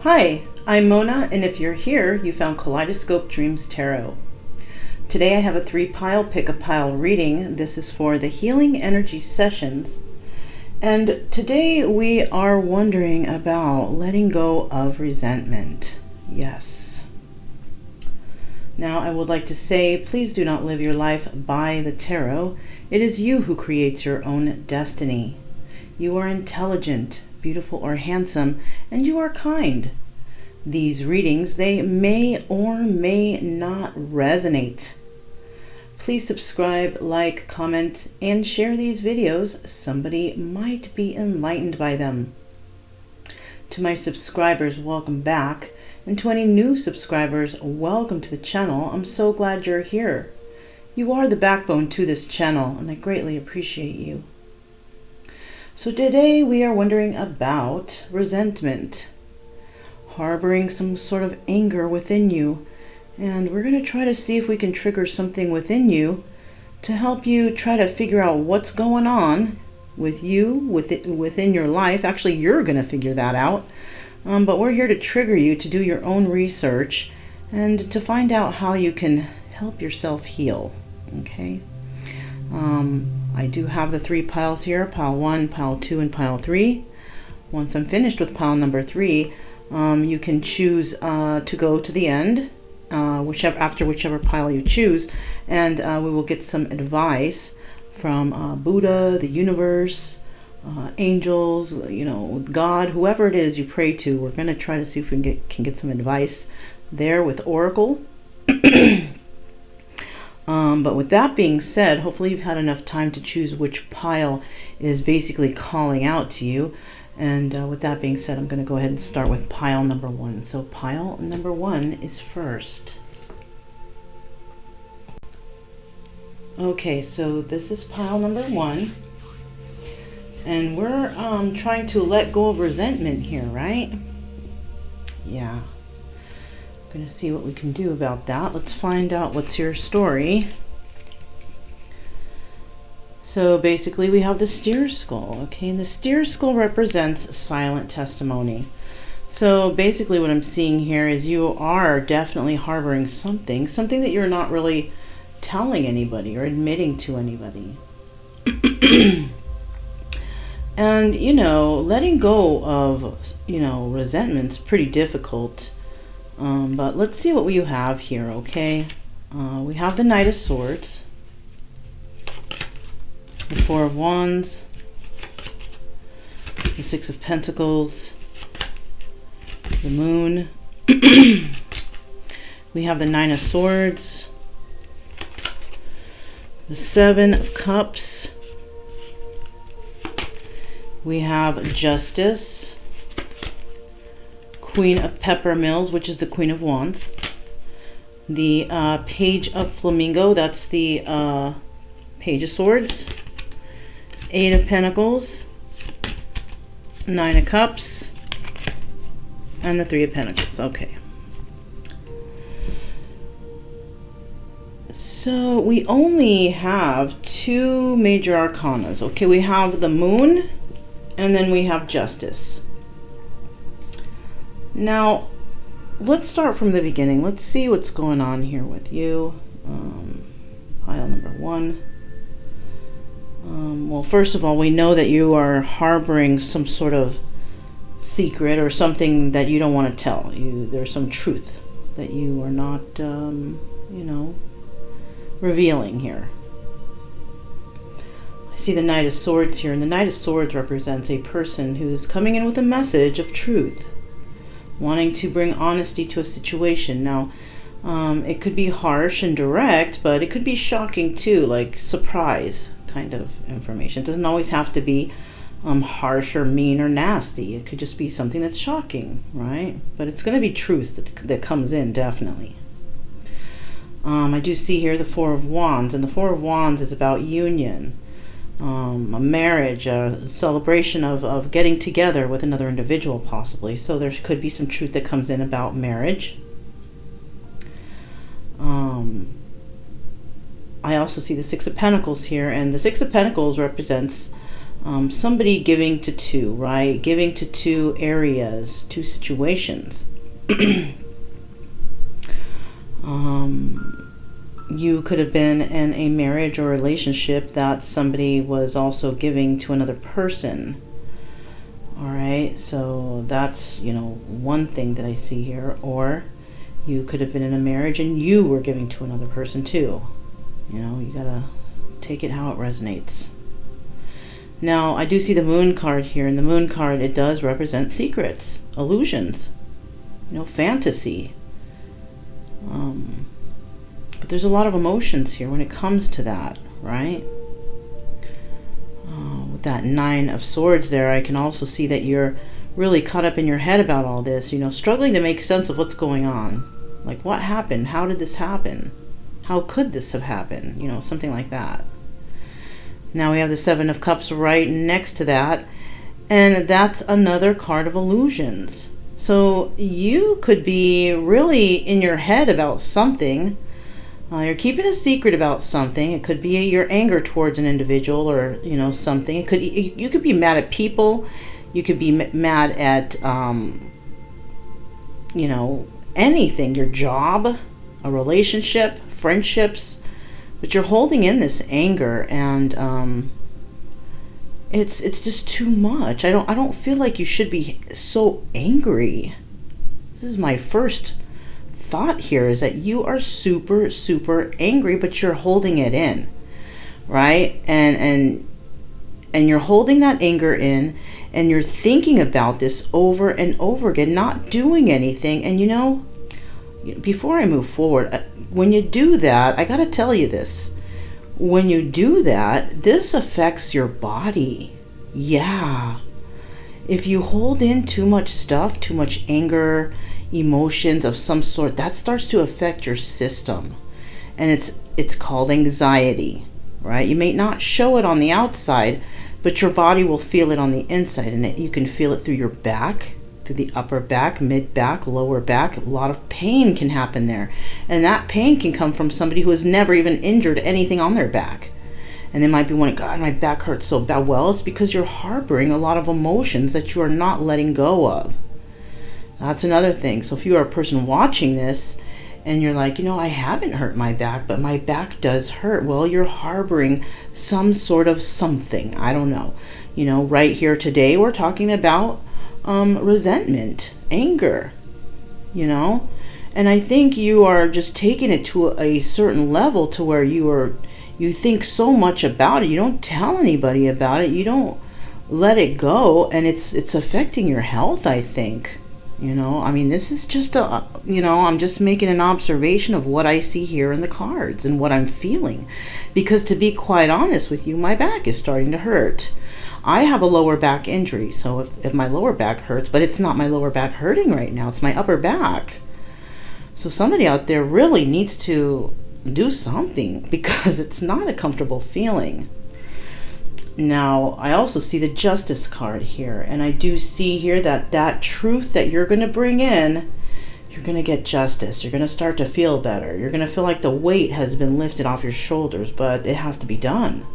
Hi, I'm Mona, and if you're here, you found Kaleidoscope Dreams Tarot. Today I have a 3-pile pick-a-pile reading. This is for the Healing Energy Sessions. And today we are wondering about letting go of resentment. Yes. Now I would like to say, please do not live your life by the tarot. It is you who creates your own destiny. You are intelligent, beautiful, or handsome, and you are kind. These readings, they may or may not resonate. Please subscribe, like, comment, and share these videos. Somebody might be enlightened by them. To my subscribers, welcome back. And to any new subscribers, welcome to the channel. I'm so glad you're here. You are the backbone to this channel, and I greatly appreciate you. So today we are wondering about resentment, harboring some sort of anger within you. And we're going to try to see if we can trigger something within you to help you try to figure out what's going on with you, within your life. Actually, you're going to figure that out. But we're here to trigger you to do your own research and to find out how you can help yourself heal. Okay? I do have the 3 piles here, pile 1, pile 2, and pile 3. Once I'm finished with pile number 3, you can choose to go to the end, after whichever pile you choose, and we will get some advice from Buddha, the universe, angels, God, whoever it is you pray to. We're going to try to see if we can get some advice there with Oracle. But with that being said, hopefully you've had enough time to choose which pile is basically calling out to you. And with that being said, I'm going to go ahead and start with pile number 1. So pile number 1 is first. Okay, so this is pile number 1. And we're trying to let go of resentment here, right? Yeah. Going to see what we can do about that. Let's find out what's your story. So basically we have the steer skull, okay? And the steer skull represents silent testimony. So basically what I'm seeing here is you are definitely harboring something that you're not really telling anybody or admitting to anybody. And, letting go of, resentment's pretty difficult. But let's see what you have here, okay? We have the Knight of Swords, the 4 of Wands, the 6 of Pentacles, the Moon. We have the 9 of Swords, the 7 of Cups. We have Justice, Queen of Peppermills, which is the Queen of Wands, the Page of Flamingo, that's the Page of Swords, 8 of Pentacles, 9 of Cups, and the 3 of Pentacles. Okay. So we only have 2 major arcanas. Okay, we have the Moon, and then we have Justice. Now, let's start from the beginning. Let's see what's going on here with you. Pile number 1. Well, first of all, we know that you are harboring some sort of secret or something that you don't want to tell. There's some truth that you are not, revealing here. I see the Knight of Swords here, and the Knight of Swords represents a person who's coming in with a message of truth, wanting to bring honesty to a situation. Now, it could be harsh and direct, but it could be shocking too, like surprise kind of information. It doesn't always have to be harsh or mean or nasty. It could just be something that's shocking, right? But it's going to be truth that comes in, definitely. I do see here the 4 of Wands, and the 4 of Wands is about union, a marriage, a celebration of getting together with another individual possibly. So there could be some truth that comes in about marriage. I also see the 6 of Pentacles here, and the 6 of Pentacles represents Somebody giving to two, right? Giving to two areas, two situations. You could have been in a marriage or relationship that somebody was also giving to another person. All right, so that's, one thing that I see here. Or you could have been in a marriage and you were giving to another person too. You gotta take it how it resonates. Now, I do see the Moon card here, and the Moon card, it does represent secrets, illusions, fantasy. But there's a lot of emotions here when it comes to that, right? With that Nine of Swords there, I can also see that you're really caught up in your head about all this, struggling to make sense of what's going on. Like, what happened? How did this happen? How could this have happened? Something like that. Now we have the Seven of Cups right next to that, and that's another card of illusions. So you could be really in your head about something. You're keeping a secret about something. It could be your anger towards an individual, or something. You could be mad at people. You could be mad at anything. Your job, a relationship, friendships. But you're holding in this anger, and it's just too much. I don't feel like you should be so angry. This is my first thought here, is that you are super, super angry, but you're holding it in, right? And you're holding that anger in, and you're thinking about this over and over again, not doing anything. And before I move forward, when you do that, I gotta tell you this. When you do that, this affects your body. Yeah. If you hold in too much stuff, too much anger, emotions of some sort, that starts to affect your system. And it's called anxiety, right? You may not show it on the outside, but your body will feel it on the inside. And you can feel it through your back, through the upper back, mid back, lower back. A lot of pain can happen there. And that pain can come from somebody who has never even injured anything on their back. And they might be wondering, God, my back hurts so bad. Well, it's because you're harboring a lot of emotions that you are not letting go of. That's another thing. So if you are a person watching this and you're like, I haven't hurt my back, but my back does hurt. Well, you're harboring some sort of something. I don't know. Right here today, we're talking about resentment, anger, and I think you are just taking it to a certain level to where you think so much about it. You don't tell anybody about it. You don't let it go, and it's affecting your health, I think. This is just I'm just making an observation of what I see here in the cards and what I'm feeling, because to be quite honest with you, my back is starting to hurt. I have a lower back injury, so if my lower back hurts, but it's not my lower back hurting right now, it's my upper back. So somebody out there really needs to do something, because it's not a comfortable feeling. Now, I also see the Justice card here, and I do see here that truth that you're going to bring in, you're going to get justice. You're going to start to feel better. You're going to feel like the weight has been lifted off your shoulders, but it has to be done.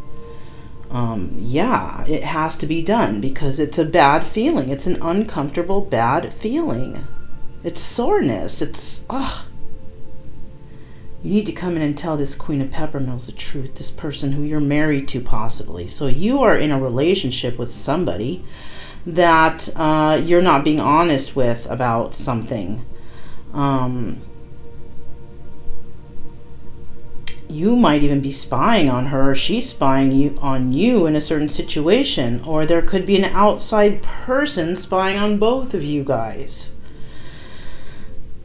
Yeah, it has to be done, because it's a bad feeling. It's an uncomfortable, bad feeling. It's soreness. It's, You need to come in and tell this Queen of Peppermills the truth, this person who you're married to possibly. So you are in a relationship with somebody that you're not being honest with about something. You might even be spying on her, or she's spying on you in a certain situation. Or there could be an outside person spying on both of you guys.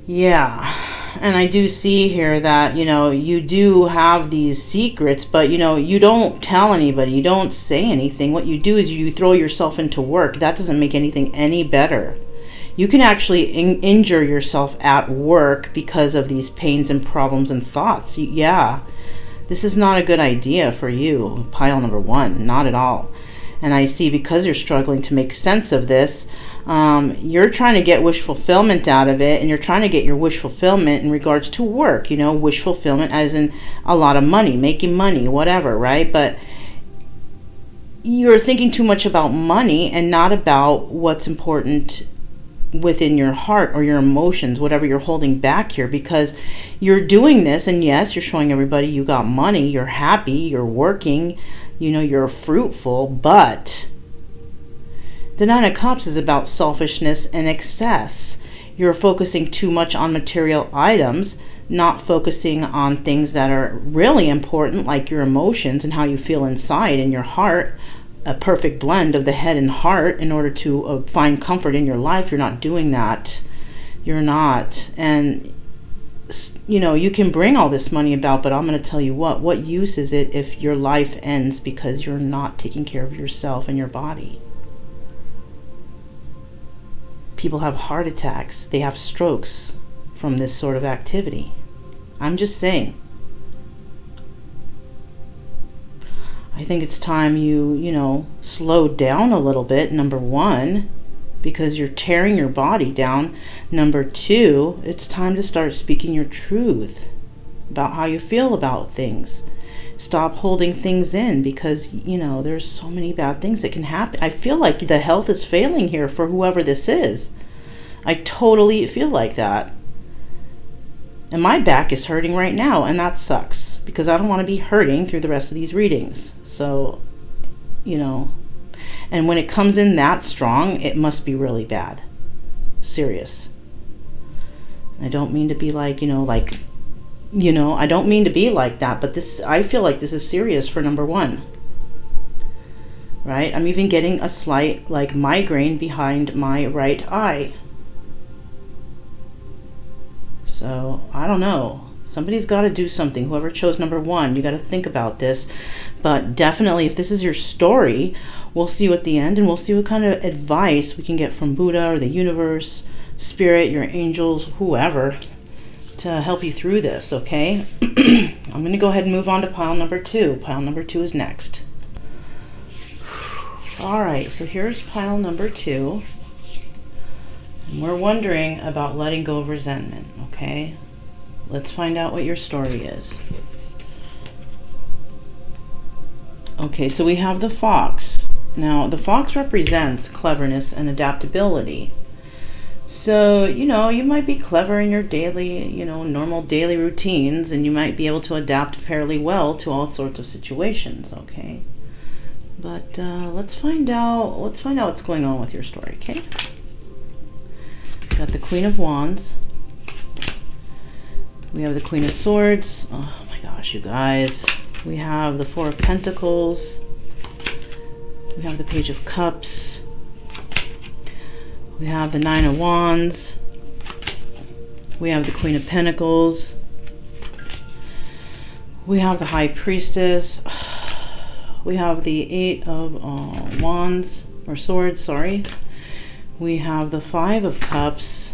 Yeah. And I do see here that, you do have these secrets, but, you don't tell anybody. You don't say anything. What you do is you throw yourself into work. That doesn't make anything any better. You can actually injure yourself at work because of these pains and problems and thoughts. Yeah, this is not a good idea for you, pile number one, not at all. And I see, because you're struggling to make sense of this, you're trying to get wish fulfillment out of it, and you're trying to get your wish fulfillment in regards to work, wish fulfillment as in a lot of money, making money, whatever, right? But you're thinking too much about money and not about what's important within your heart or your emotions, whatever you're holding back here, because you're doing this, and yes, you're showing everybody you got money, you're happy, you're working, you're fruitful, but the Nine of Cups is about selfishness and excess. You're focusing too much on material items, not focusing on things that are really important, like your emotions and how you feel inside in your heart. A perfect blend of the head and heart in order to find comfort in your life. You're not doing that. You're not. And, you can bring all this money about, but I'm going to tell you what use is it if your life ends because you're not taking care of yourself and your body? People have heart attacks. They have strokes from this sort of activity. I'm just saying. I think it's time you slow down a little bit, number one, because you're tearing your body down. Number two, it's time to start speaking your truth about how you feel about things. Stop holding things in, because, there's so many bad things that can happen. I feel like the health is failing here for whoever this is. I totally feel like that. And my back is hurting right now, and that sucks, because I don't want to be hurting through the rest of these readings. So, and when it comes in that strong, it must be really bad. Serious. I don't mean to be like, I don't mean to be like that, but I feel like this is serious for number one. Right? I'm even getting a slight, migraine behind my right eye. So, I don't know. Somebody's got to do something. Whoever chose number one, you got to think about this. But definitely, if this is your story, we'll see you at the end, and we'll see what kind of advice we can get from Buddha or the universe, spirit, your angels, whoever, to help you through this, okay? I'm going to go ahead and move on to pile number two. Pile number two is next. All right, so here's pile number two. And we're wondering about letting go of resentment, okay? Let's find out what your story is. Okay, so we have the fox. Now, the fox represents cleverness and adaptability. So, you might be clever in your daily, normal daily routines, and you might be able to adapt fairly well to all sorts of situations, okay? But let's find out what's going on with your story, okay? Got the Queen of Wands. We have the Queen of Swords. Oh my gosh, you guys. We have the Four of Pentacles. We have the Page of Cups. We have the Nine of Wands. We have the Queen of Pentacles. We have the High Priestess. We have the Eight of Wands, or Swords, sorry. We have the Five of Cups.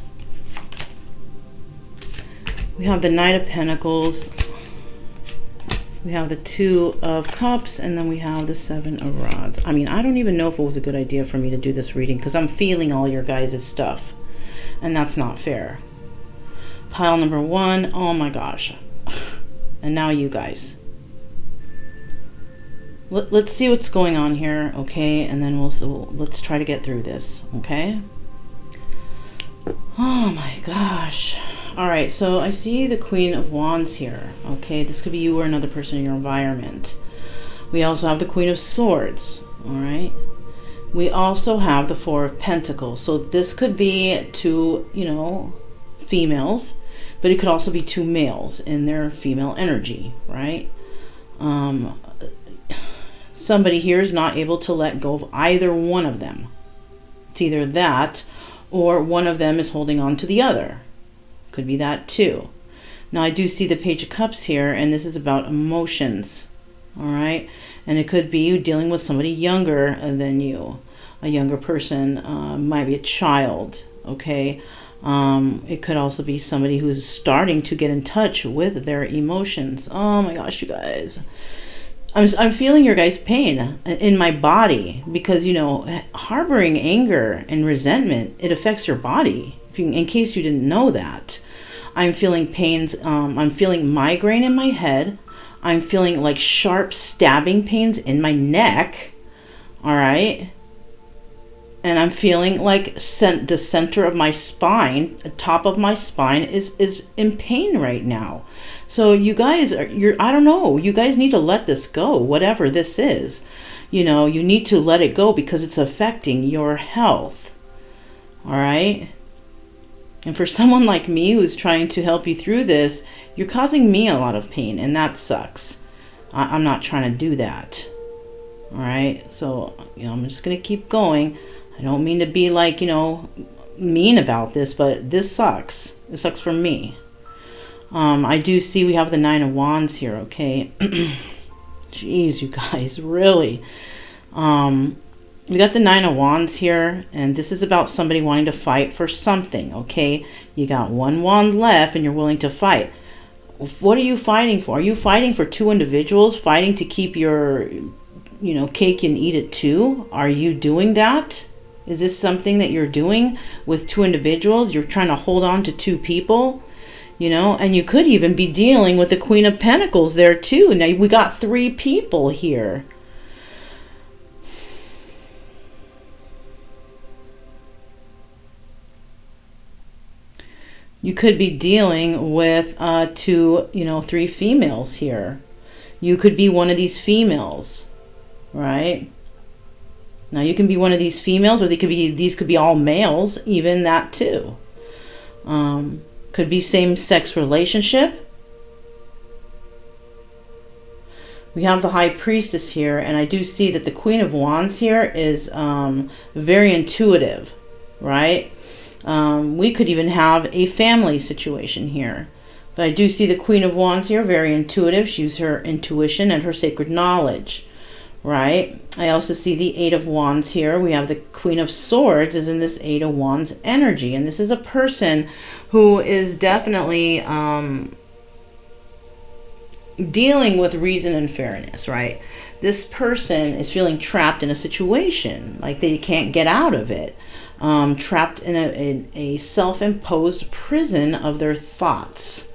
We have the Knight of Pentacles. We have the Two of Cups, and then we have the Seven of Rods. I mean, I don't even know if it was a good idea for me to do this reading, because I'm feeling all your guys' stuff, and that's not fair. Pile number one, oh my gosh. And now you guys. Let's see what's going on here, okay? And then let's try to get through this, okay? Oh my gosh. All right, so I see the Queen of Wands here, okay? This could be you or another person in your environment. We also have the Queen of Swords, all right? We also have the Four of Pentacles. So this could be two, females, but it could also be two males in their female energy, right? Somebody here is not able to let go of either one of them. It's either that or one of them is holding on to the other. Could be that too. Now I do see the Page of Cups here, and this is about emotions, all right? And it could be you dealing with somebody younger than you. A younger person, might be a child, okay? It could also be somebody who's starting to get in touch with their emotions. Oh my gosh, you guys. I'm feeling your guys' pain in my body, because, harboring anger and resentment, it affects your body. In case you didn't know that. I'm feeling pains. I'm feeling migraine in my head. I'm feeling like sharp stabbing pains in my neck. All right. And I'm feeling like the center of my spine, the top of my spine is in pain right now. So you guys I don't know, you guys need to let this go, whatever this is. You know, you need to let it go because it's affecting your health. All right. And for someone like me who's trying to help you through this, you're causing me a lot of pain, and that sucks. I'm not trying to do that. All right. So, you know, I'm just going to keep going. I don't mean to be like, you know, mean about this, but this sucks. It sucks for me. I do see we have the 9 of Wands here, okay? Jeez, you guys, really. We got the 9 of Wands here, and this is about somebody wanting to fight for something, okay? You got 1 wand left, and you're willing to fight. What are you fighting for? Are you fighting for 2 individuals, fighting to keep your, you know, cake and eat it too? Are you doing that? Is this something that you're doing with 2 individuals? You're trying to hold on to 2 people, you know, and you could even be dealing with the Queen of Pentacles there too. Now we got 3 people here. You could be dealing with 2, you know, 3 females here. You could be one of these females, right? Now you can be one of these females, or these could be all males, even that too. Could be same-sex relationship. We have the High Priestess here, and I do see that the Queen of Wands here is very intuitive, right? We could even have a family situation here. But I do see the Queen of Wands here, very intuitive. She uses her intuition and her sacred knowledge, right? I also see the 8 of Wands here. We have the Queen of Swords is in this 8 of Wands energy. And this is a person who is definitely dealing with reason and fairness, right? This person is feeling trapped in a situation, like they can't get out of it. Trapped in a self-imposed prison of their thoughts,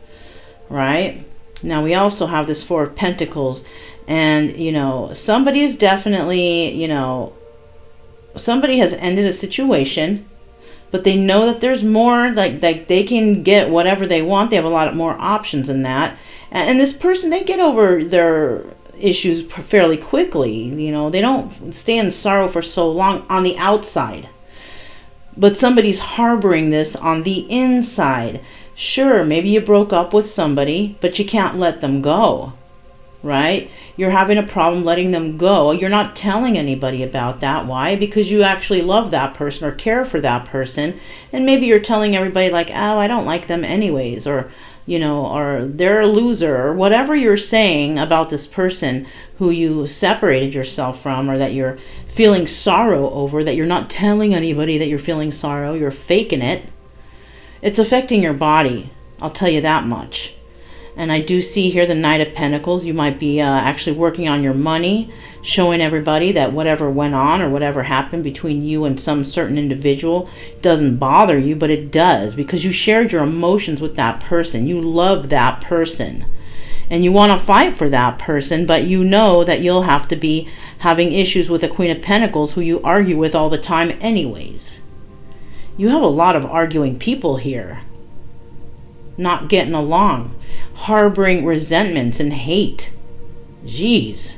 right? Now we also have this 4 of Pentacles, and you know, somebody is definitely, you know, somebody has ended a situation, but they know that there's more, like they can get whatever they want. They have a lot more options than that, and this person, they get over their issues fairly quickly. You know, they don't stay in sorrow for so long on the outside. But somebody's harboring this on the inside. Sure, maybe you broke up with somebody, but you can't let them go, right? You're having a problem letting them go. You're not telling anybody about that. Why? Because you actually love that person or care for that person. And maybe you're telling everybody like, oh, I don't like them anyways, or, you know, or they're a loser, or whatever you're saying about this person who you separated yourself from, or that you're feeling sorrow over, that you're not telling anybody that you're feeling sorrow, you're faking it. It's affecting your body, I'll tell you that much. And I do see here the Knight of Pentacles. You might be actually working on your money, showing everybody that whatever went on or whatever happened between you and some certain individual doesn't bother you, but it does, because you shared your emotions with that person. You love that person. And you want to fight for that person, but you know that you'll have to be having issues with the Queen of Pentacles, who you argue with all the time anyways. You have a lot of arguing people here. Not getting along. Harboring resentments and hate. Jeez.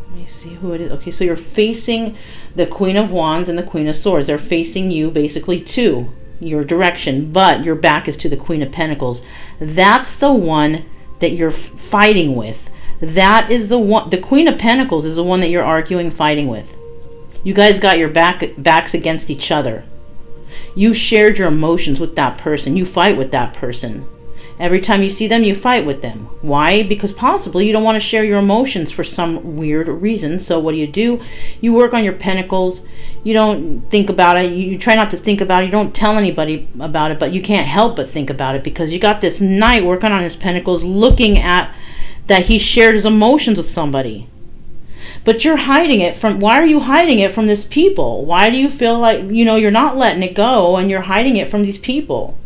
Let me see who it is. Okay, so you're facing the Queen of Wands and the Queen of Swords. They're facing you basically to your direction, but your back is to the Queen of Pentacles. That's the one that you're fighting with. That is the one. The Queen of Pentacles is the one that you're arguing, fighting with. You guys got your backs against each other. You shared your emotions with that person. You fight with that person. Every time you see them, you fight with them. Why? Because possibly you don't want to share your emotions for some weird reason. So what do? You work on your pentacles. You don't think about it. You try not to think about it. You don't tell anybody about it, but you can't help but think about it, because you got this knight working on his pentacles, looking at that he shared his emotions with somebody. But you're hiding it from, why are you hiding it from this people? Why do you feel like, you know, you're not letting it go and you're hiding it from these people?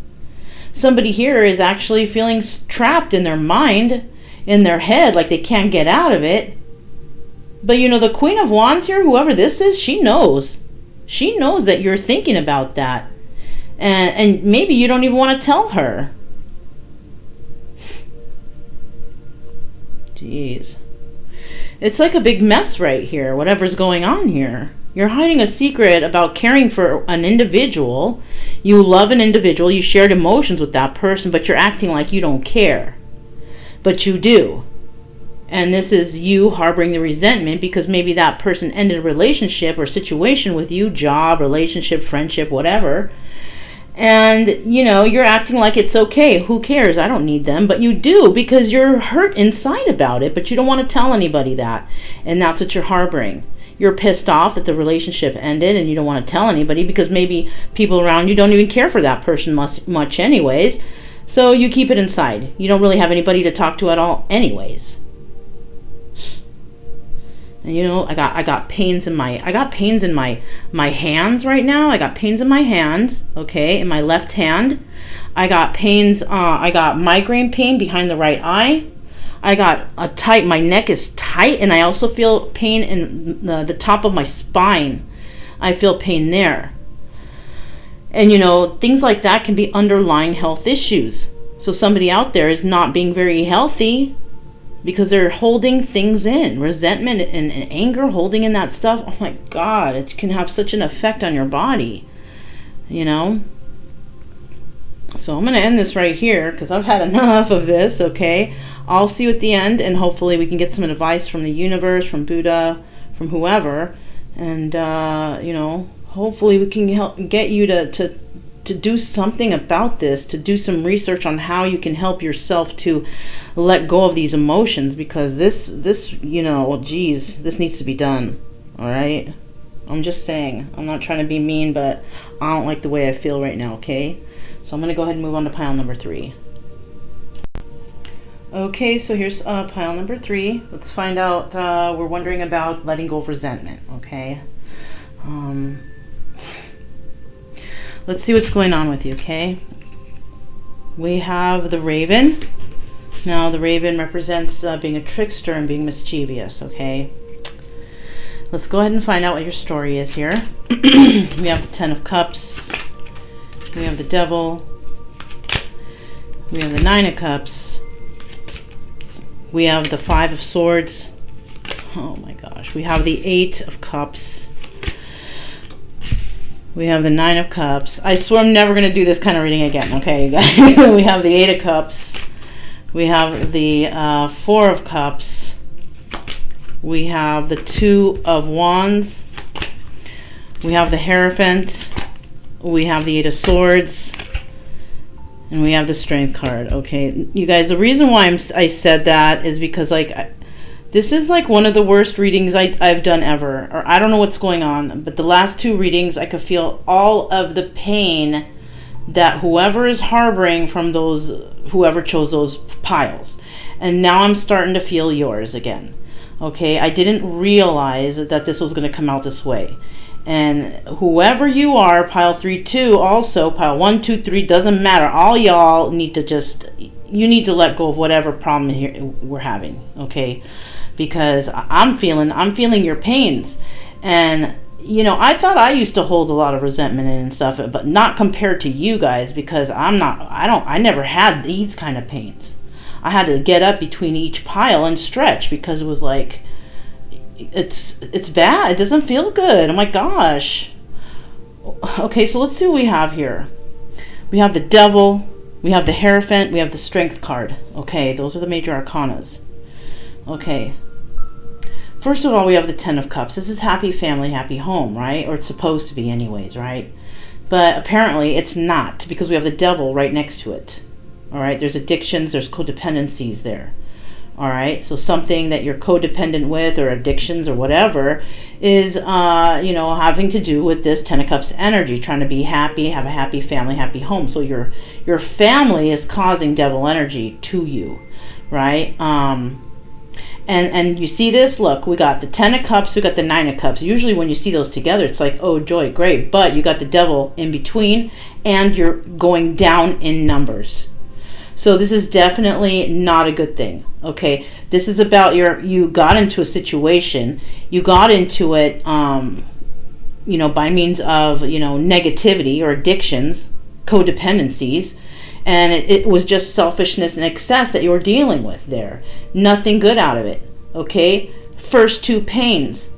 Somebody here is actually feeling trapped in their mind, in their head, like they can't get out of it. But you know, the Queen of Wands here, whoever this is, she knows. She knows that you're thinking about that. And maybe you don't even want to tell her. Jeez. It's like a big mess right here, whatever's going on here. You're hiding a secret about caring for an individual. You love an individual. You shared emotions with that person, but you're acting like you don't care. But you do. And this is you harboring the resentment because maybe that person ended a relationship or situation with you, job, relationship, friendship, whatever. And, you know, you're acting like it's okay. Who cares? I don't need them. But you do, because you're hurt inside about it, but you don't want to tell anybody that. And that's what you're harboring. You're pissed off that the relationship ended and you don't want to tell anybody because maybe people around you don't even care for that person much anyways. So you keep it inside. You don't really have anybody to talk to at all anyways. And you know, I got pains in my hands right now. I got pains in my hands, okay, in my left hand. I got pains, I got migraine pain behind the right eye. I got my neck is tight, and I also feel pain in the top of my spine. I feel pain there. And you know, things like that can be underlying health issues. So somebody out there is not being very healthy because they're holding things in. Resentment and anger, holding in that stuff. Oh my God, it can have such an effect on your body, you know? So I'm going to end this right here because I've had enough of this, okay? I'll see you at the end, and hopefully we can get some advice from the universe, from Buddha, from whoever. And, you know, hopefully we can get you to do something about this, to do some research on how you can help yourself to let go of these emotions, because this you know, geez, this needs to be done. All right, I'm just saying, I'm not trying to be mean, but I don't like the way I feel right now, okay? So I'm going to go ahead and move on to pile number 3. Okay, so here's pile number 3. Let's find out, we're wondering about letting go of resentment, okay? Let's see what's going on with you, okay? We have the Raven. Now, the Raven represents being a trickster and being mischievous, okay? Let's go ahead and find out what your story is here. We have the Ten of Cups. We have the Devil. We have the Nine of Cups. We have the Five of Swords. Oh my gosh. We have the Eight of Cups. We have the Nine of Cups. I swear I'm never going to do this kind of reading again, okay, you guys? We have the Eight of Cups. We have the Four of Cups. We have the Two of Wands. We have the Hierophant. We have the Eight of Swords. And we have the Strength card, okay? You guys, the reason why I said that is because, like, this is like one of the worst readings I've done ever. Or I don't know what's going on, but the last 2 readings, I could feel all of the pain that whoever is harboring from whoever chose those piles. And now I'm starting to feel yours again. Okay, I didn't realize that this was going to come out this way. And whoever you are, pile 3, 2, also pile 1, 2, 3, doesn't matter. All y'all need to you need to let go of whatever problem here we're having, okay? Because I'm feeling your pains. And you know, I thought I used to hold a lot of resentment and stuff, but not compared to you guys, because I never had these kind of pains. I had to get up between each pile and stretch because it was like, it's bad. It doesn't feel good. Oh my gosh. Okay, so let's see what we have here. We have the Devil, we have the Hierophant, we have the Strength card. Okay, those are the major arcanas. Okay. First of all, we have the Ten of Cups. This is happy family, happy home, right? Or it's supposed to be anyways, right? But apparently it's not, because we have the Devil right next to it. All right, there's addictions, there's codependencies there. All right, so something that you're codependent with, or addictions or whatever, is, you know, having to do with this Ten of Cups energy, trying to be happy, have a happy family, happy home. So your family is causing devil energy to you, right? And you see this, look, we got the Ten of Cups, we got the Nine of Cups. Usually when you see those together, it's like, oh joy, great. But you got the Devil in between, and you're going down in numbers. So this is definitely not a good thing. Okay, this is about you got into a situation, you got into it, you know, by means of, you know, negativity or addictions, codependencies, and it was just selfishness and excess that you were dealing with there. Nothing good out of it. Okay, first two pains.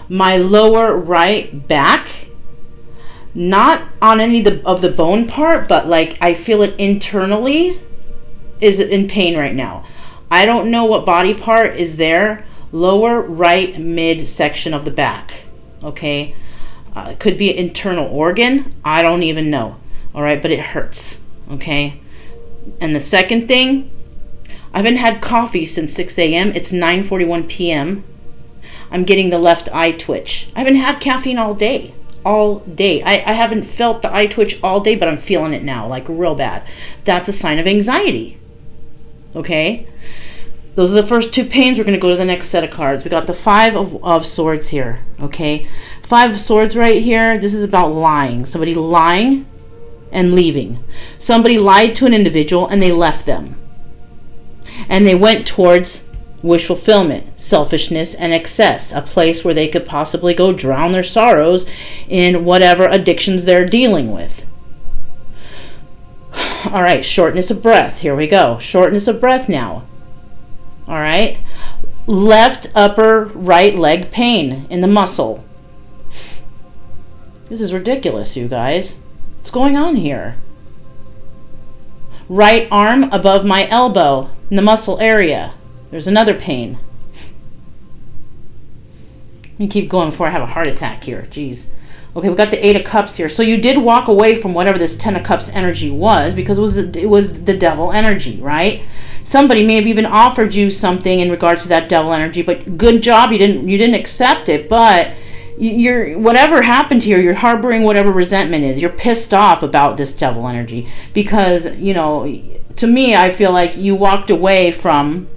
My lower right back, not on any of the bone part, but like I feel it internally is in pain right now. I don't know what body part is there. Lower right mid section of the back. Okay, it could be an internal organ. I don't even know. All right, but it hurts. Okay, and the second thing, I haven't had coffee since 6 a.m. It's 9:41 p.m. I'm getting the left eye twitch. I haven't had caffeine all day. All day. I haven't felt the eye twitch all day, but I'm feeling it now, like real bad. That's a sign of anxiety. Okay? Those are the first two pains. We're going to go to the next set of cards. We got the Five of Swords here. Okay? Five of Swords right here. This is about lying. Somebody lying and leaving. Somebody lied to an individual and they left them. And they went towards wish fulfillment, selfishness, and excess, a place where they could possibly go drown their sorrows in whatever addictions they're dealing with. All right, shortness of breath. Here we go. Shortness of breath now. All right. Left upper right leg pain in the muscle. This is ridiculous, you guys. What's going on here? Right arm above my elbow in the muscle area. There's another pain. Let me keep going before I have a heart attack here. Jeez. Okay, we got the Eight of Cups here. So you did walk away from whatever this Ten of Cups energy was, because it was the devil energy, right? Somebody may have even offered you something in regards to that devil energy, but good job, you didn't accept it. But you're, whatever happened here, you're harboring whatever resentment is. You're pissed off about this devil energy because, you know, to me, I feel like you walked away from.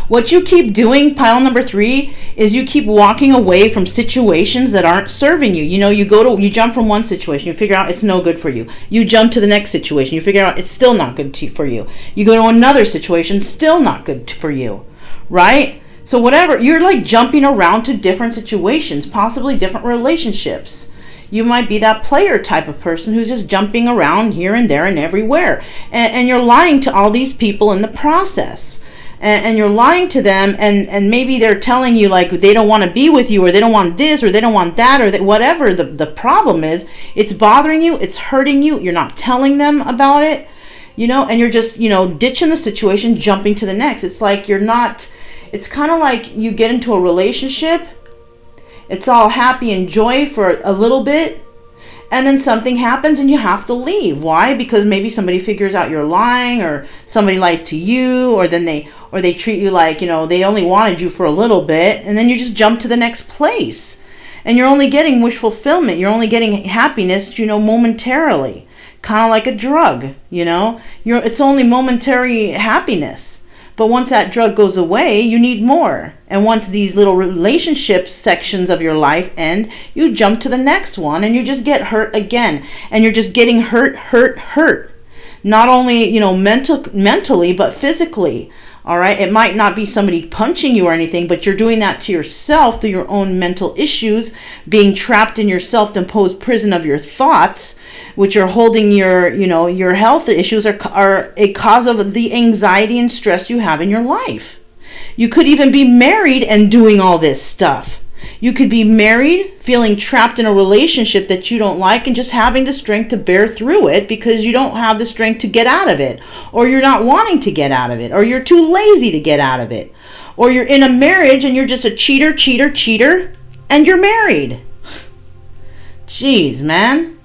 What you keep doing, pile number 3, is you keep walking away from situations that aren't serving you. You know, you jump from one situation, you figure out it's no good for you. You jump to the next situation, you figure out it's still not good for you. You go to another situation, still not good for you, right? So whatever, you're like jumping around to different situations, possibly different relationships. You might be that player type of person who's just jumping around here and there and everywhere. And you're lying to all these people in the process. And you're lying to them, and maybe they're telling you like they don't want to be with you, or they don't want this, or they don't want that, or whatever the problem is. It's bothering you, it's hurting you, you're not telling them about it, you know, and you're just, you know, ditching the situation, jumping to the next. It's like you're not, it's kind of like you get into a relationship, it's all happy and joy for a little bit, and then something happens and you have to leave. Why? Because maybe somebody figures out you're lying, or somebody lies to you, or they treat you like, you know, they only wanted you for a little bit, and then you just jump to the next place. And you're only getting wish fulfillment. You're only getting happiness, you know, momentarily. Kind of like a drug, you know. It's only momentary happiness. But once that drug goes away, you need more. And once these little relationship sections of your life end, you jump to the next one and you just get hurt again. And you're just getting hurt. Not only, you know, mentally, but physically. All right. It might not be somebody punching you or anything, but you're doing that to yourself through your own mental issues, being trapped in your self-imposed prison of your thoughts, which are holding your health issues are a cause of the anxiety and stress you have in your life. You could even be married and doing all this stuff. You could be married, feeling trapped in a relationship that you don't like, and just having the strength to bear through it because you don't have the strength to get out of it, or you're not wanting to get out of it, or you're too lazy to get out of it, or you're in a marriage and you're just a cheater, and you're married. Jeez, man.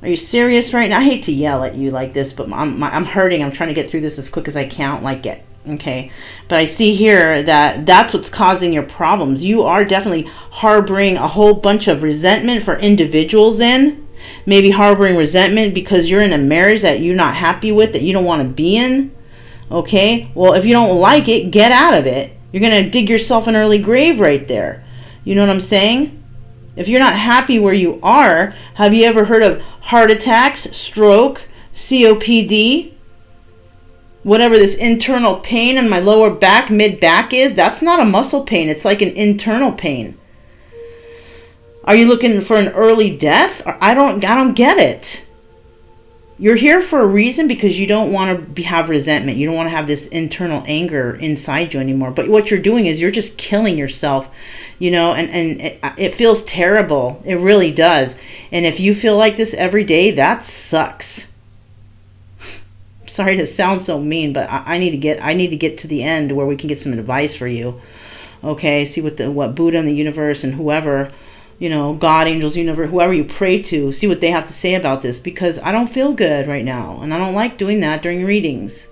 Are you serious right now? I hate to yell at you like this, but I'm hurting. I'm trying to get through this as quick as I can. Like it. Okay, but I see here that that's what's causing your problems. You are definitely harboring a whole bunch of resentment for individuals in. Maybe harboring resentment because you're in a marriage that you're not happy with, that you don't want to be in. Okay, well, if you don't like it, get out of it. You're going to dig yourself an early grave right there. You know what I'm saying? If you're not happy where you are, have you ever heard of heart attacks, stroke, COPD? whatever this internal pain in my lower back, mid-back is, that's not a muscle pain. It's like an internal pain. Are you looking for an early death? I don't get it. You're here for a reason, because you don't want to have resentment. You don't want to have this internal anger inside you anymore. But what you're doing is you're just killing yourself, you know, and it feels terrible. It really does. And if you feel like this every day, that sucks. Sorry to sound so mean, but I need to get to the end where we can get some advice for you. Okay, see what Buddha and the universe and whoever, you know, God, angels, universe, whoever you pray to, see what they have to say about this, because I don't feel good right now, and I don't like doing that during readings.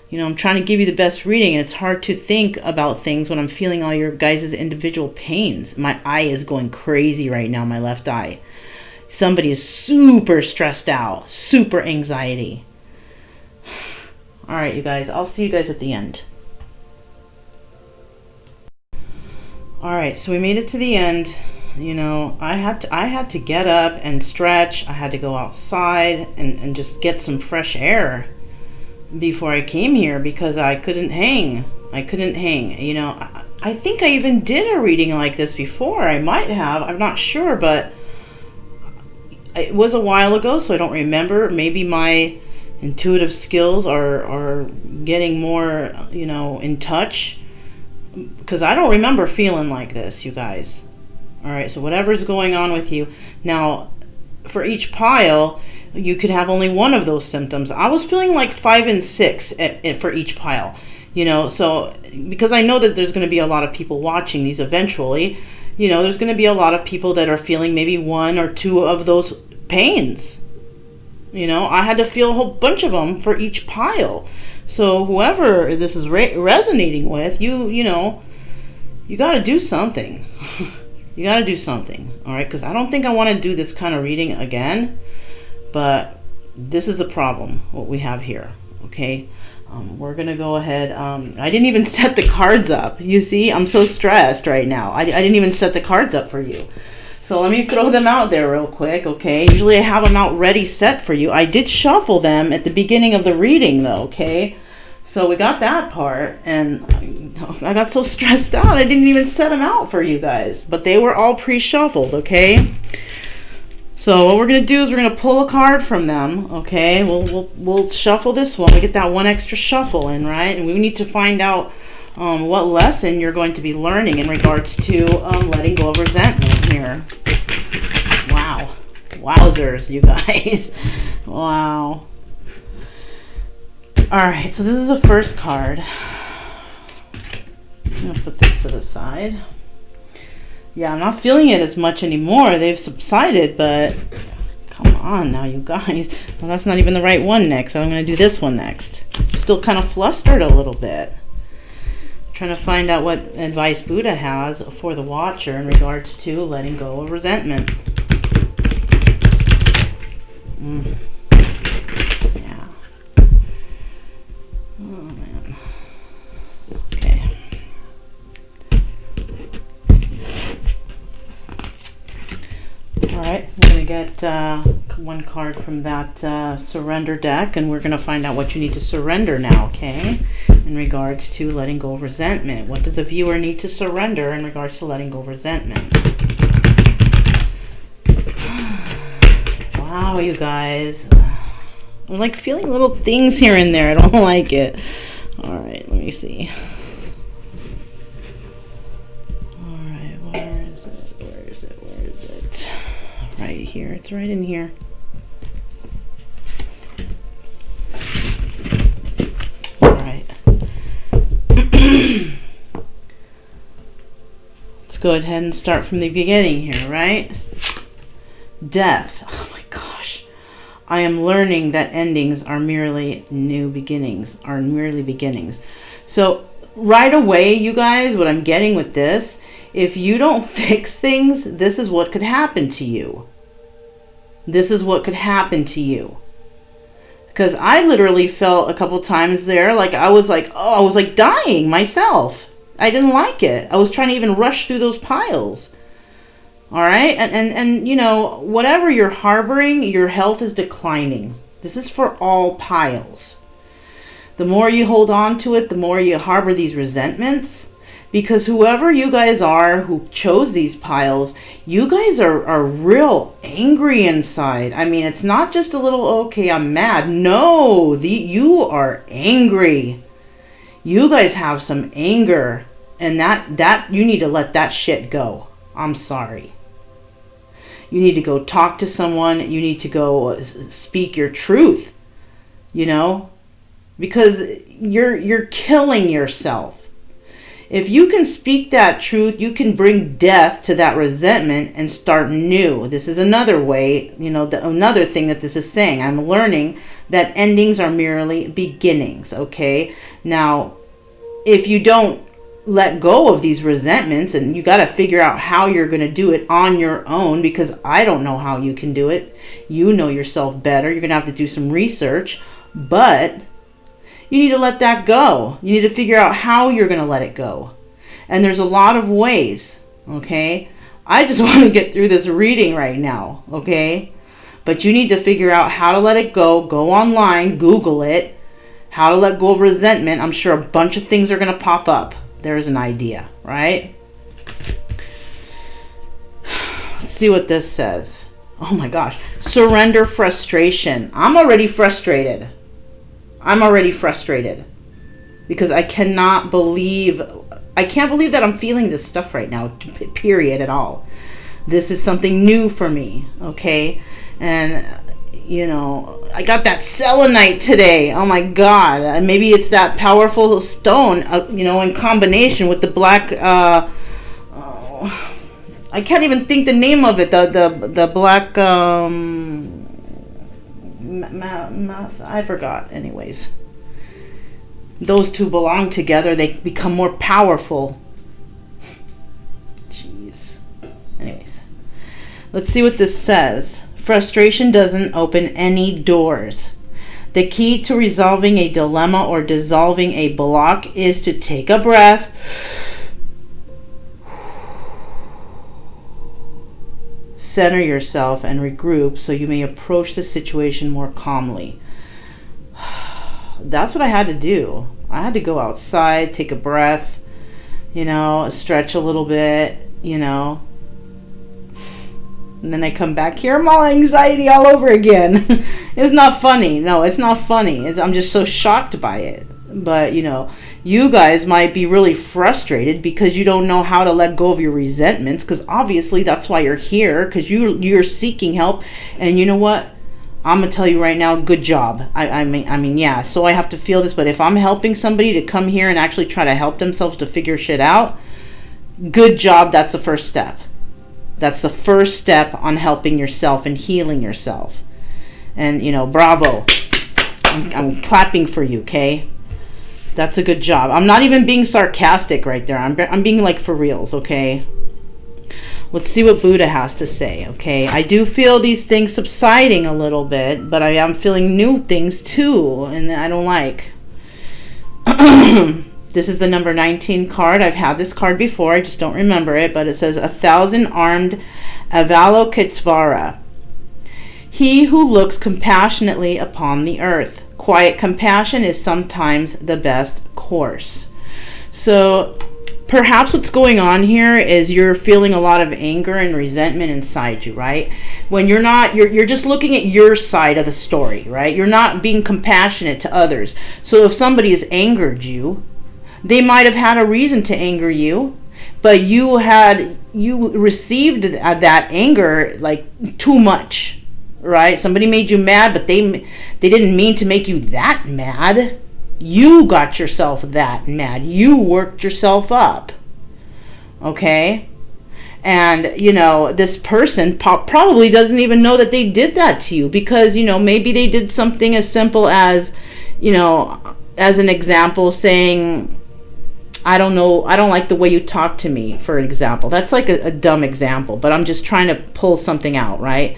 You know, I'm trying to give you the best reading, and it's hard to think about things when I'm feeling all your guys' individual pains. My eye is going crazy right now, my left eye. Somebody is super stressed out, super anxiety. All right, you guys, I'll see you guys at the end. All right, so we made it to the end. You know, I had to get up and stretch. I had to go outside and just get some fresh air before I came here, because I couldn't hang. You know, I think I even did a reading like this before. I might have. I'm not sure, but it was a while ago, so I don't remember. Maybe my intuitive skills are getting more, you know, in touch, because I don't remember feeling like this, you guys. All right, so whatever's going on with you. Now, for each pile, you could have only one of those symptoms. I was feeling like 5 and 6 for each pile, you know, so because I know that there's going to be a lot of people watching these eventually, you know, there's going to be a lot of people that are feeling maybe 1 or 2 of those pains. You know, I had to feel a whole bunch of them for each pile. So whoever this is resonating with, you know, you got to do something. You got to do something, all right? Because I don't think I want to do this kind of reading again, but this is the problem, what we have here, okay? We're going to go ahead. I didn't even set the cards up. You see, I'm so stressed right now. I didn't even set the cards up for you. So let me throw them out there real quick, okay? Usually I have them out ready set for you. I did shuffle them at the beginning of the reading, though, okay? So we got that part, and I got so stressed out I didn't even set them out for you guys. But they were all pre-shuffled, okay? So what we're going to do is we're going to pull a card from them, okay? We'll shuffle this one. We get that one extra shuffle in, right? And we need to find out what lesson you're going to be learning in regards to letting go of resentment here. Wow. Wowzers, you guys. Wow. All right, so this is the first card. I'm going to put this to the side. Yeah, I'm not feeling it as much anymore. They've subsided, but come on now, you guys. Well, that's not even the right one next. I'm going to do this one next. I'm still kind of flustered a little bit. I'm trying to find out what advice Buddha has for the watcher in regards to letting go of resentment. Yeah. Oh, man. Okay. All right, we're going to get one card from that surrender deck, and we're going to find out what you need to surrender now, okay? In regards to letting go of resentment. What does a viewer need to surrender in regards to letting go of resentment? Wow, you guys. I'm like feeling little things here and there. I don't like it. All right, let me see. All right, where is it? Where is it? Where is it? Right here. It's right in here. All right. Let's go ahead and start from the beginning here, right? Death. Oh my gosh. I am learning that endings are merely new beginnings, are merely beginnings. So right away, you guys, what I'm getting with this, if you don't fix things, this is what could happen to you. This is what could happen to you. Because I literally felt a couple times there, like I was like dying myself. I didn't like it. I was trying to even rush through those piles. All right. And you know, whatever you're harboring, your health is declining. This is for all piles. The more you hold on to it, the more you harbor these resentments. Because whoever you guys are who chose these piles, you guys are real angry inside. I mean, it's not just a little, okay, I'm mad. No, you are angry. You guys have some anger. And that you need to let that shit go. I'm sorry. You need to go talk to someone. You need to go speak your truth. You know? Because you're killing yourself. If you can speak that truth, you can bring death to that resentment and start new. This is another way, you know, another thing that this is saying. I'm learning that endings are merely beginnings, okay? Now, if you don't let go of these resentments, and you got to figure out how you're going to do it on your own, because I don't know how you can do it. You know yourself better. You're going to have to do some research, but you need to let that go. You need to figure out how you're going to let it go. And there's a lot of ways, okay? I just want to get through this reading right now, okay? But you need to figure out how to let it go. Go online, Google it. How to let go of resentment. I'm sure a bunch of things are going to pop up. There's an idea, right? Let's see what this says. Oh my gosh. Surrender frustration. I'm already frustrated. Because I can't believe that I'm feeling this stuff right now, period, at all. This is something new for me, okay? And, you know, I got that selenite today. Oh my God. Maybe it's that powerful stone, you know, in combination with the black, I can't even think the name of it. The black, I forgot. Anyways, those two belong together. They become more powerful. Jeez. Anyways, let's see what this says. Frustration doesn't open any doors. The key to resolving a dilemma or dissolving a block is to take a breath, center yourself, and regroup so you may approach the situation more calmly. That's what I had to do. I had to go outside, take a breath, you know, stretch a little bit, you know. And then I come back here, I'm all anxiety all over again. It's not funny. No, it's not funny. I'm just so shocked by it. But, you know, you guys might be really frustrated because you don't know how to let go of your resentments, because obviously that's why you're here, because you're seeking help. And you know what? I'm going to tell you right now, good job. I mean, yeah, so I have to feel this, but if I'm helping somebody to come here and actually try to help themselves to figure shit out, good job. That's the first step. That's the first step on helping yourself and healing yourself. And, you know, bravo. I'm clapping for you, okay? That's a good job. I'm not even being sarcastic right there. I'm being like for reals, okay? Let's see what Buddha has to say, okay? I do feel these things subsiding a little bit, but I am feeling new things too, and I don't like. This is the number 19 card. I've had this card before. I just don't remember it. But it says, 1,000-armed Avalokitesvara. He who looks compassionately upon the earth. Quiet compassion is sometimes the best course. So perhaps what's going on here is you're feeling a lot of anger and resentment inside you, right? When you're not, you're just looking at your side of the story, right? You're not being compassionate to others. So if somebody has angered you, they might have had a reason to anger you, but you received that anger like too much, right? Somebody made you mad, but they didn't mean to make you that mad. You got yourself that mad. You worked yourself up, okay? And, you know, this person probably doesn't even know that they did that to you, because, you know, maybe they did something as simple as, you know, as an example, saying, I don't know, I don't like the way you talk to me, for example. That's like a dumb example, but I'm just trying to pull something out, right?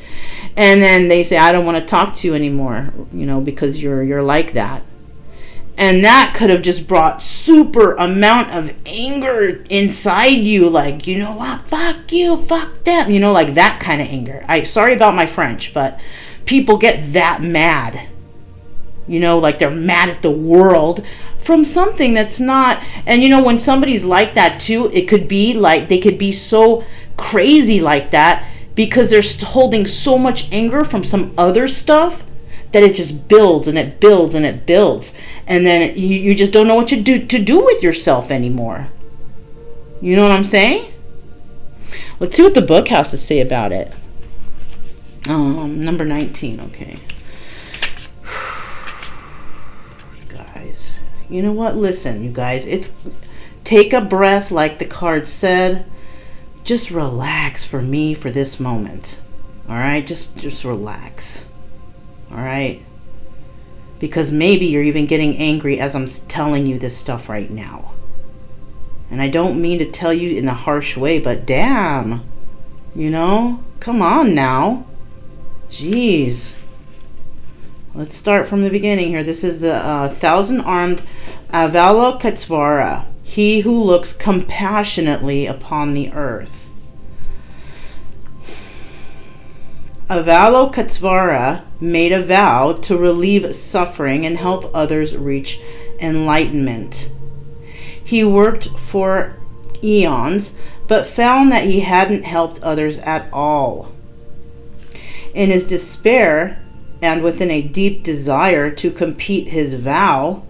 And then they say, I don't want to talk to you anymore, you know, because you're like that. And that could have just brought super amount of anger inside you, like, you know what, fuck you, fuck them, you know, like that kind of anger. Sorry about my French, but people get that mad. You know, like they're mad at the world from something that's not. And you know, when somebody's like that too, it could be like they could be so crazy like that because they're holding so much anger from some other stuff that it just builds and it builds and it builds. And then you just don't know what to do with yourself anymore. You know what I'm saying? Let's see what the book has to say about it. Number 19, okay. Guys, you know what? Listen, you guys, take a breath like the card said. Just relax for me for this moment. All right? Just relax. All right? Because maybe you're even getting angry as I'm telling you this stuff right now. And I don't mean to tell you in a harsh way, but damn. You know? Come on now. Jeez. Let's start from the beginning here. This is the thousand-armed Avalokitesvara, he who looks compassionately upon the earth. Avalokitesvara made a vow to relieve suffering and help others reach enlightenment. He worked for eons, but found that he hadn't helped others at all. In his despair, and within a deep desire to complete his vow,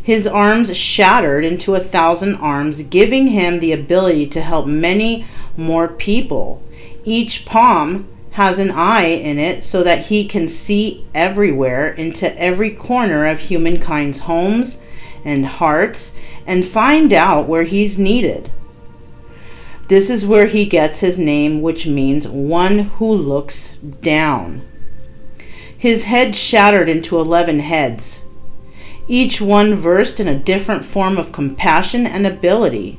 his arms shattered into 1,000 arms, giving him the ability to help many more people. Each palm has an eye in it so that he can see everywhere into every corner of humankind's homes and hearts and find out where he's needed. This is where he gets his name, which means one who looks down. His head shattered into 11 heads, each one versed in a different form of compassion and ability.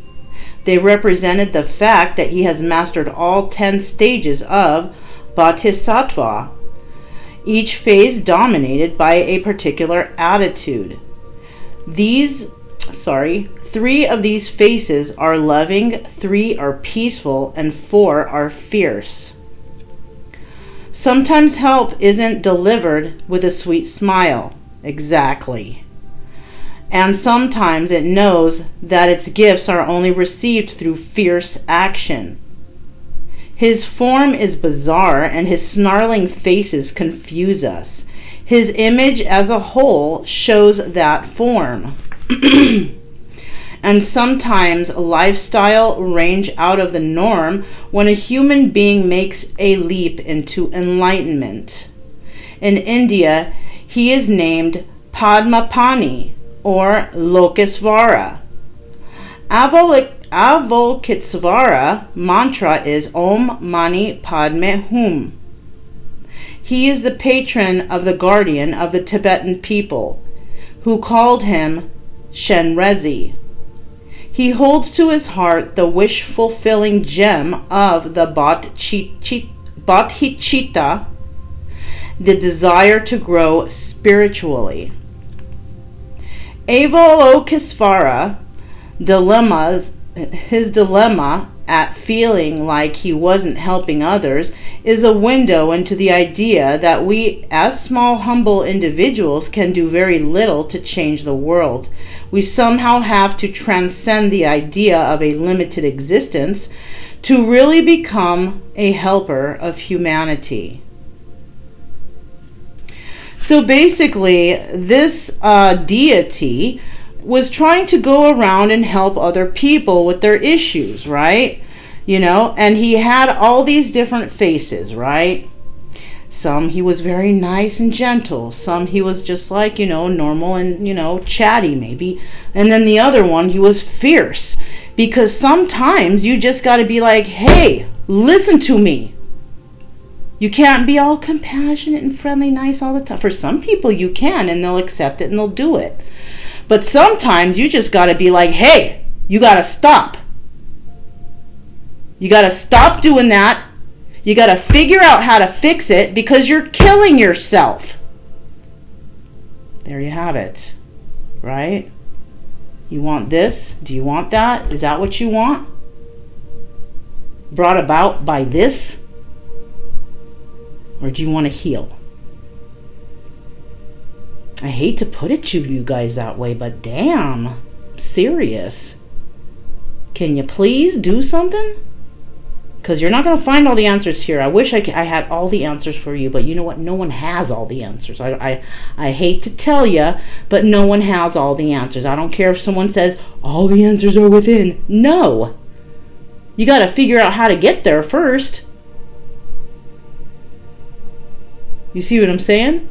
They represented the fact that he has mastered all 10 stages of Bodhisattva, each phase dominated by a particular attitude. 3 of these phases are loving, 3 are peaceful, and 4 are fierce. Sometimes help isn't delivered with a sweet smile. Exactly. And sometimes it knows that its gifts are only received through fierce action. His form is bizarre and his snarling faces confuse us. His image as a whole shows that form. And sometimes lifestyle range out of the norm when a human being makes a leap into enlightenment. In India, he is named Padmapani or Lokesvara. Avalokitesvara mantra is Om Mani Padme Hum. He is the patron of the guardian of the Tibetan people, who called him Shenrezi. He holds to his heart the wish-fulfilling gem of the bodhicitta, the desire to grow spiritually. Avalokitesvara his dilemma at feeling like he wasn't helping others is a window into the idea that we, as small, humble individuals, can do very little to change the world. We somehow have to transcend the idea of a limited existence to really become a helper of humanity. So basically, this deity was trying to go around and help other people with their issues, right? You know, and he had all these different faces, right? Some he was very nice and gentle. Some he was just like, normal and, chatty maybe. And then the other one, he was fierce. Because sometimes you just got to be like, hey, listen to me. You can't be all compassionate and friendly, nice all the time. For some people you can, and they'll accept it and they'll do it. But sometimes you just got to be like, hey, you got to stop. You got to stop doing that. You got to figure out how to fix it because you're killing yourself. There you have it. Right? You want this? Do you want that? Is that what you want? Brought about by this? Or do you want to heal? I hate to put it to you guys that way, but damn, I'm serious. Can you please do something? Because you're not going to find all the answers here. I wish I had all the answers for you, but you know what? No one has all the answers. I hate to tell you, but no one has all the answers. I don't care if someone says, all the answers are within. No. You got to figure out how to get there first. You see what I'm saying?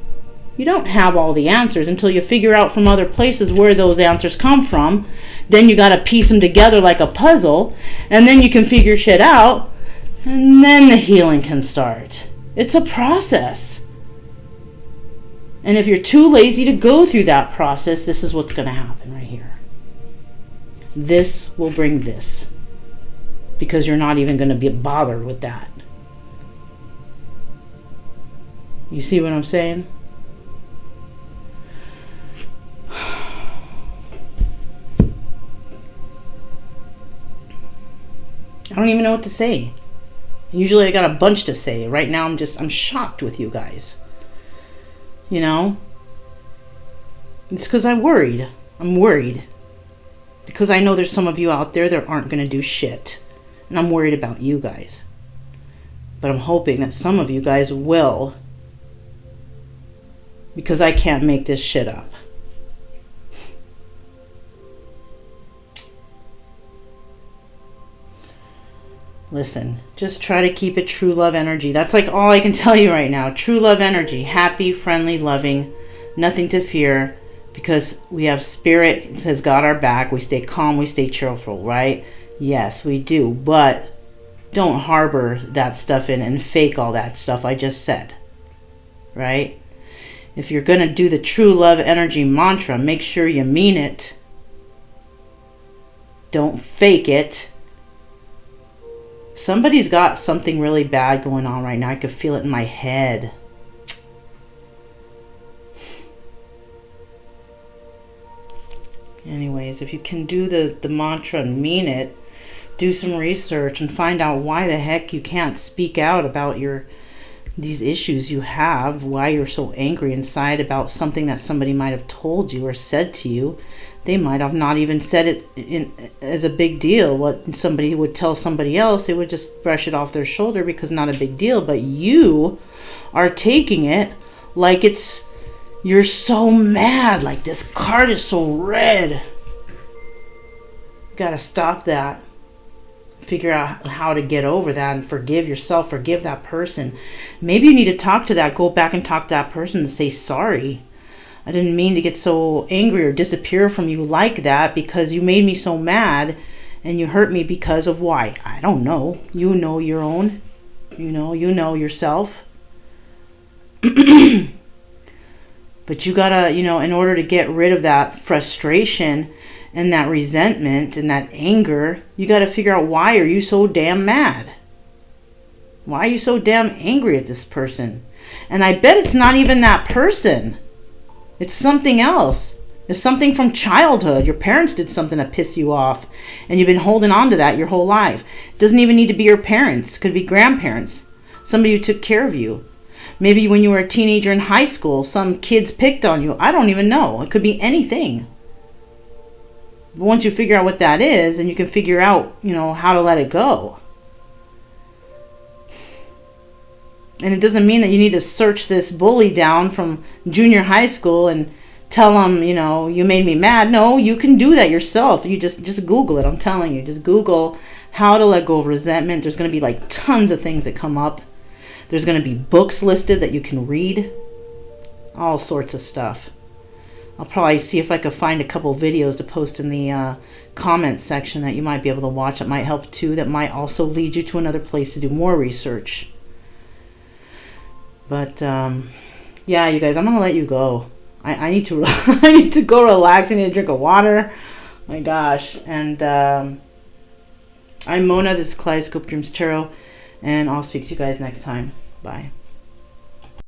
You don't have all the answers until you figure out from other places where those answers come from. Then you got to piece them together like a puzzle, and then you can figure shit out. And then the healing can start. It's a process. And if you're too lazy to go through that process, this is what's going to happen right here. This will bring this. Because you're not even going to be bothered with that. You see what I'm saying? I don't even know what to say. Usually I got a bunch to say. Right now I'm shocked with you guys. You know? It's because I'm worried. I'm worried. Because I know there's some of you out there that aren't going to do shit. And I'm worried about you guys. But I'm hoping that some of you guys will. Because I can't make this shit up. Listen, just try to keep it true love energy. That's like all I can tell you right now. True love energy. Happy, friendly, loving. Nothing to fear. Because we have spirit has got our back. We stay calm. We stay cheerful, right? Yes, we do. But don't harbor that stuff in and fake all that stuff I just said. Right? If you're going to do the true love energy mantra, make sure you mean it. Don't fake it. Somebody's got something really bad going on right now. I could feel it in my head. Anyways, if you can do the mantra and mean it, do some research and find out why the heck you can't speak out about these issues you have, why you're so angry inside about something that somebody might have told you or said to you. They might have not even said it as a big deal. What somebody would tell somebody else, they would just brush it off their shoulder because not a big deal. But you are taking it like you're so mad, like this card is so red. You gotta stop that. Figure out how to get over that and forgive yourself, forgive that person. Maybe you need to talk to that, go back and talk to that person and say sorry. I didn't mean to get so angry or disappear from you like that because you made me so mad and you hurt me because of why? I don't know. You know your own. You know yourself. But you gotta, in order to get rid of that frustration and that resentment and that anger, you gotta figure out why are you so damn mad? Why are you so damn angry at this person? And I bet it's not even that person. It's something else. It's something from childhood. Your parents did something to piss you off, and you've been holding on to that your whole life. It doesn't even need to be your parents. It could be grandparents. Somebody who took care of you. Maybe when you were a teenager in high school, some kids picked on you. I don't even know. It could be anything. But once you figure out what that is, and you can figure out, how to let it go. And it doesn't mean that you need to search this bully down from junior high school and tell them, you made me mad. No, you can do that yourself. You just Google it. I'm telling you, just Google how to let go of resentment. There's going to be like tons of things that come up. There's going to be books listed that you can read. All sorts of stuff. I'll probably see if I could find a couple videos to post in the comment section that you might be able to watch. That might help too. That might also lead you to another place to do more research. But yeah, you guys, I'm gonna let you go. I need to I need to go relax. I need a drink of water. My gosh. And I'm Mona. This is Kaleidoscope Dreams Tarot, and I'll speak to you guys next time. Bye.